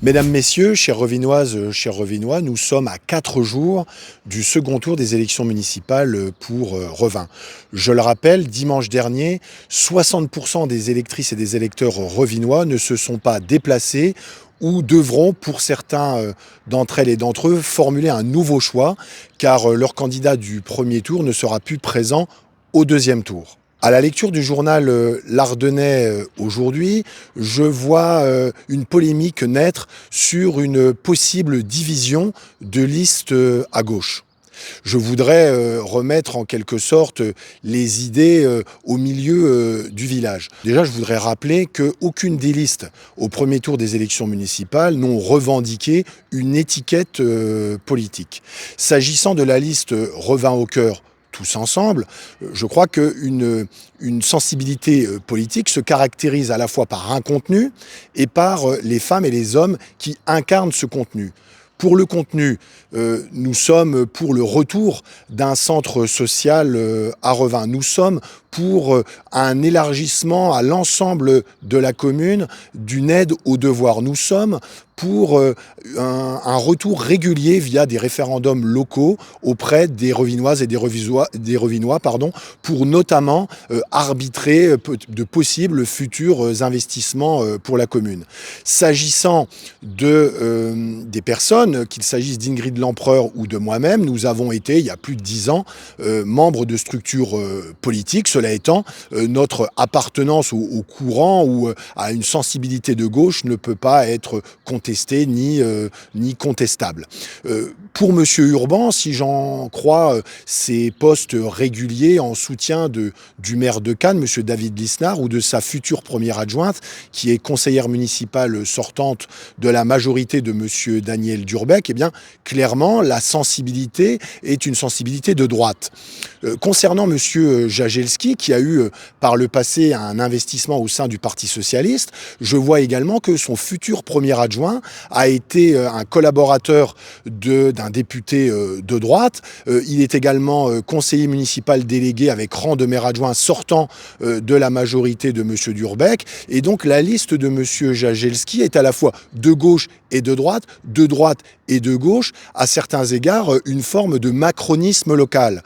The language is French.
Mesdames, Messieurs, chères Revinoises, chers Revinois, nous sommes à 4 jours du second tour des élections municipales pour Revin. Je le rappelle, dimanche dernier, 60% des électrices et des électeurs revinois ne se sont pas déplacés ou devront, pour certains d'entre elles et d'entre eux, formuler un nouveau choix, car leur candidat du premier tour ne sera plus présent au deuxième tour. À la lecture du journal L'Ardennais aujourd'hui, je vois une polémique naître sur une possible division de listes à gauche. Je voudrais remettre en quelque sorte les idées au milieu du village. Déjà, je voudrais rappeler qu'aucune des listes au premier tour des élections municipales n'ont revendiqué une étiquette politique. S'agissant de la liste Revin au cœur, tous ensemble, je crois qu'une sensibilité politique se caractérise à la fois par un contenu et par les femmes et les hommes qui incarnent ce contenu. Pour le contenu, nous sommes pour le retour d'un centre social à Revin. Nous sommes pour un élargissement à l'ensemble de la commune d'une aide aux devoirs. Nous sommes pour un retour régulier via des référendums locaux auprès des Revinoises et des Revinois, pour notamment arbitrer de possibles futurs investissements pour la commune. S'agissant des personnes, qu'il s'agisse d'Ingrid Lempereur ou de moi-même, nous avons été, il y a plus de 10 ans, membres de structures politiques. Cela étant, notre appartenance au courant ou à une sensibilité de gauche ne peut pas être contestée ni contestable. Pour M. Urban, si j'en crois ses postes réguliers en soutien du maire de Cannes, M. David Lisnard, ou de sa future première adjointe, qui est conseillère municipale sortante de la majorité de M. Daniel Durbec, eh bien, clairement, la sensibilité est une sensibilité de droite. Concernant M. Jagelski, qui a eu par le passé un investissement au sein du Parti socialiste, je vois également que son futur premier adjoint a été un collaborateur d'un député de droite. Il est également conseiller municipal délégué avec rang de maire adjoint sortant de la majorité de M. Durbec. Et donc la liste de M. Jagelski est à la fois de gauche et de droite et de gauche, à certains égards une forme de macronisme local.